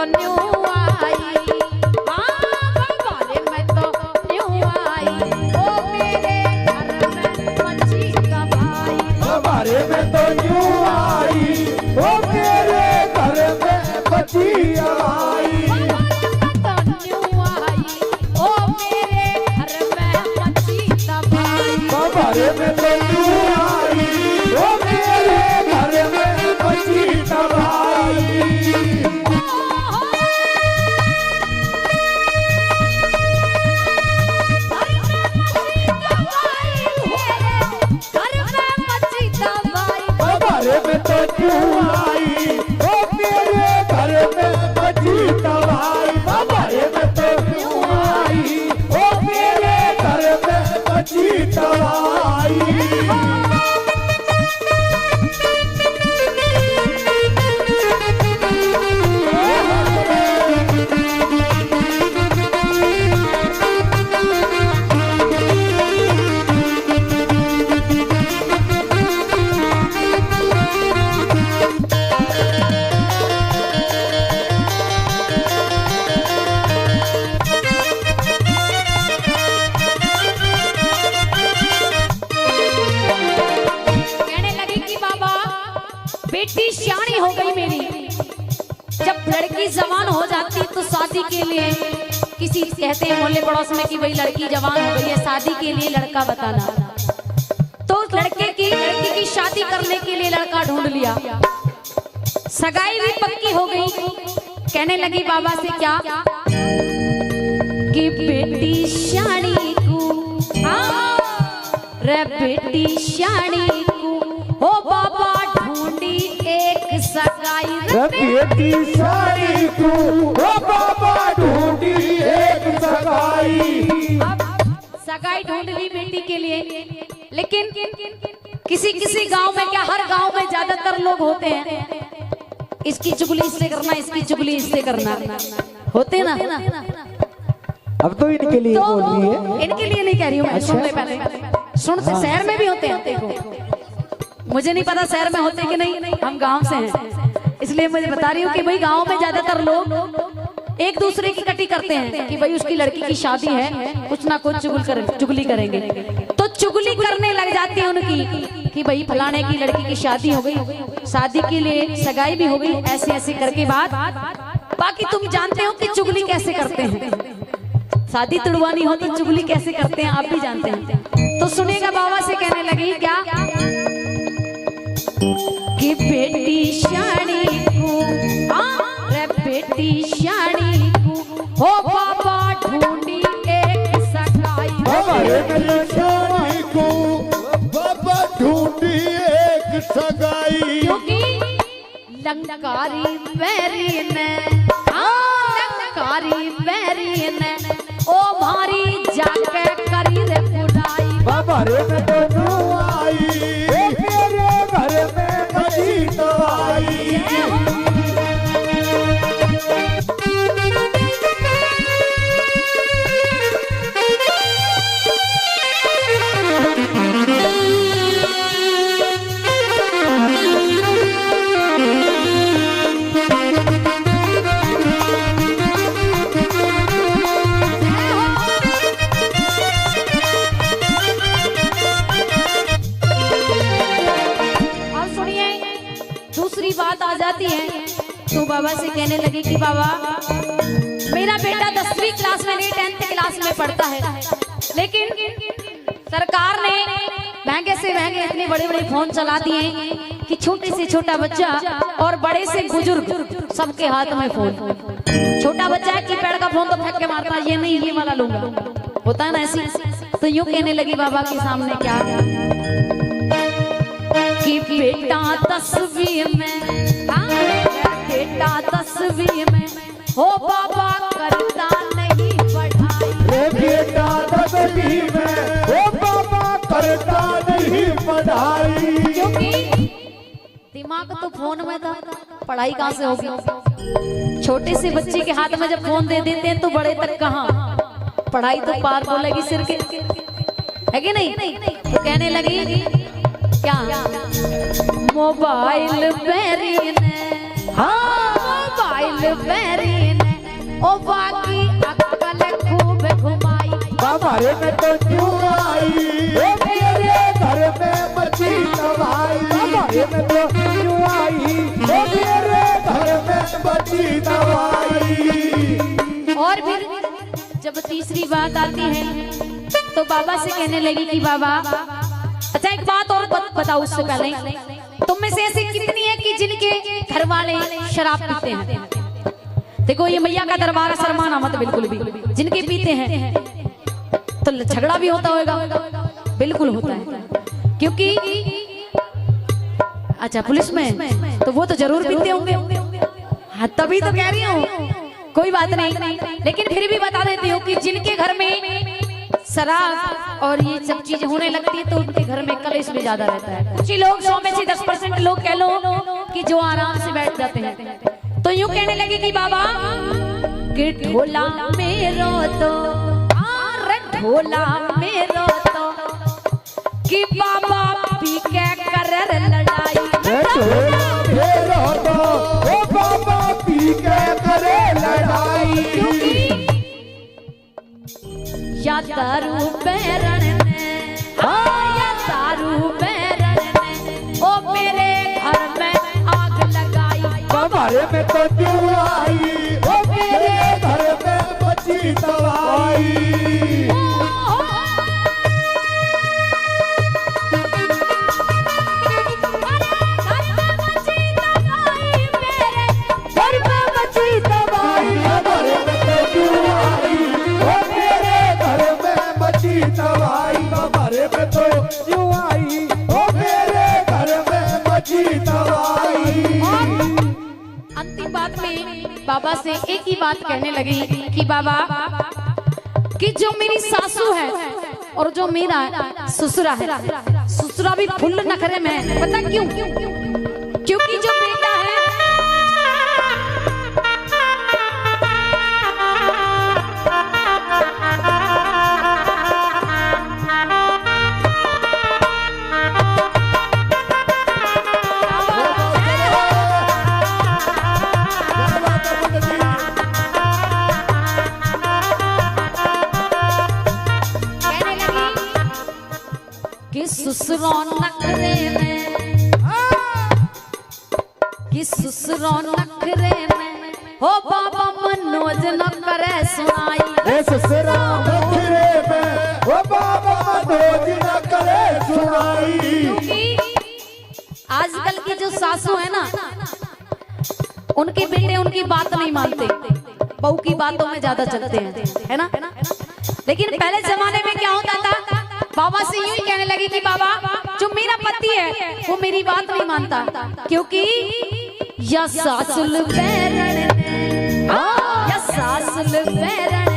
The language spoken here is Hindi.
तो न्यू आई, बारे में तो न्यू आई, ओ मेरे घर में मच्छी का भाई, बारे में तो न्यू आई, ओ मेरे घर में मच्छी आई, बारे में तो न्यू आई, ओ मेरे घर में मच्छी तबाई। बारे में तो न्यू आई, ओ मेरे घर में मच्छी तबाई, बारे में तो न्यू आई, ओ मेरे घर में मच्छी तबाई। बेटी शानी हो गई मेरी। जब लड़की जवान हो जाती तो शादी के लिए किसी कहते हैं मोहल्ले पड़ोस में कि भाई लड़की जवान हो गई है, शादी के लिए लड़का बताना। तो लड़की की शादी करने के लिए लड़का ढूंढ लिया, सगाई भी पक्की हो गई। कहने लगी बाबा से क्या कि बेटी शानी को, हाँ रे बेटी शानी को हो बाबा ढूंढी एक सगाई, बेटी शानी को हो बाबा ढूंढी एक सगाई। अब सगाई ढूंढ ली बेटी के लिए, लेकिन किसी किसी गांव में, क्या हर गांव में ज्यादातर लोग होते हैं इसकी चुगली इससे करना, इसकी चुगली इससे करना, होते ना। अब तो इनके लिए तो बोल रही है, इनके लिए नहीं कह रही हूँ मैं, सुन ले पहले, सुनते शहर में भी होते हैं, मुझे नहीं पता शहर में होते कि नहीं, हम गांव से हैं इसलिए मुझे बता रही हूँ कि भाई गांव में ज्यादातर लोग एक दूसरे की कटी करते हैं कि भाई उसकी लड़की की शादी है, कुछ ना कुछ चुगली करेंगे, तो चुगली करने लग जाती है उनकी कि भाई फलाने की लड़की की शादी हो गई, शादी के लिए सगाई भी हो गई, ऐसे ऐसे करके बात। बाकी तुम जानते हो कि चुगली कैसे करते हैं, शादी तुड़वानी हो तो चुगली कैसे करते हैं आप भी जानते हैं। तो सुनेगा बाबा से कहने लगी क्या कि बेटी शानी को, रे बेटी शानी को हो बाबा ढूंढी एक सगाई, हमारे बेटी शानी को बाबा ढूंढी एक सगाई। क्योंकि लंकारी बैरी ने, लंकारी बैरी ने ओ मारी जाके करी रे बुराई, बाबा में तो न्यू आई, मेरे घर में मच्छी तबाई। बात आ जाती है तो बाबा से कहने लगे कि बाबा मेरा बेटा 10वीं क्लास में नहीं 10th क्लास में पढ़ता है, लेकिन सरकार ने महंगे से महंगे इतने बड़े बड़े फोन चला दिए कि छोटे से छोटा बच्चा और बड़े से बुजुर्ग सबके हाथ में फोन। छोटा बच्चा है कीपैड का फोन तो फेंक के मारता है, ये नहीं ये वाला लूंगा, होता है ना ऐसी। तो यूं कहने लगी बाबा के सामने क्या कि बेटा 10वीं में, बेटा 10वीं में हो बाबा करता नहीं पढ़ाई, बेटा 10वीं में हो बाबा करता नहीं पढ़ाई। क्योंकि दिमाग तो फोन में था, पढ़ाई कहाँ से होगी। छोटे से बच्चे के हाथ में जब फोन दे देते हैं तो बड़े तक कहाँ, पढ़ाई तो पार बोलेगी सिर के, है कि नहीं। तो कहने लगी क्या मोबाइल बैरी ने, हाँ आइल बैरी ने ओ बाकी अकल खूब घुमाई। हमारे में तो क्यों आई ओ मेरे घर में मची तबाही। हमारे में तो क्यों आई ओ मेरे घर में मची तबाही। और फिर जब तीसरी बात आती है तो बाबा से कहने लगी कि बाबा, अच्छा एक बात और बताओ उससे पहले, तुम में से ऐसी कितनी है कि जिनके घर वाले शराब पीते हैं? देखो ये मैया का दरबार शर्माना मत बिल्कुल भी। जिनके पीते हैं तो झगड़ा भी होता होगा, बिल्कुल होता है, क्योंकि अच्छा पुलिस में तो वो तो जरूर पीते होंगे। हाँ तभी तो कह रही हूँ, कोई बात नहीं, लेकिन फिर भी बता देती हूँ कि जिनके घर में शराब और ये सब चीजें होने लगती है तो उनके घर में कलेश भी ज्यादा रहता है। कुछ ही लोग 100 में से 10% लोग कह लो कि जो आराम से बैठ जाते हैं। तो यूं कहने लगे कि बाबा कि ढोला मेरो तो ढोला मेरो तो कि बाबा पी के कर लड़ाई। ढोला मेरो तो ओ बाबा पी के करे लड़ाई। या दारू बैरन ने, या दारू बैरन ने ओ मेरे घर में आग लगाई। हमारे में तो क्यों आई ओ मेरे घर में मची तबाही। अंतिम बात में बाबा से एक ही बात कहने लगी कि बाबा कि जो मेरी सासू है और जो मेरा ससुरा है, ससुरा भी फुल नखरे में है। पता क्यों? क्योंकि जो बेटा है ससुरो नखरे में, कि ससुरो नखरे में हो बाबा मनोज न करे सुनाई। ससुरो नखरे में हो बाबा मनोज न करे सुनाई। क्योंकि आजकल की जो सासू है ना, उनके बेटे उनकी बात नहीं मानते, बहू की बातों में ज्यादा चलते हैं, है ना? लेकिन पहले जमाने में क्या होता था, बाबा से यूं ही कहने लगे कि बाबा जो मेरा पति है वो मेरी बात नहीं मानता, क्योंकि या सासुल बैरन, या सासुल बैरन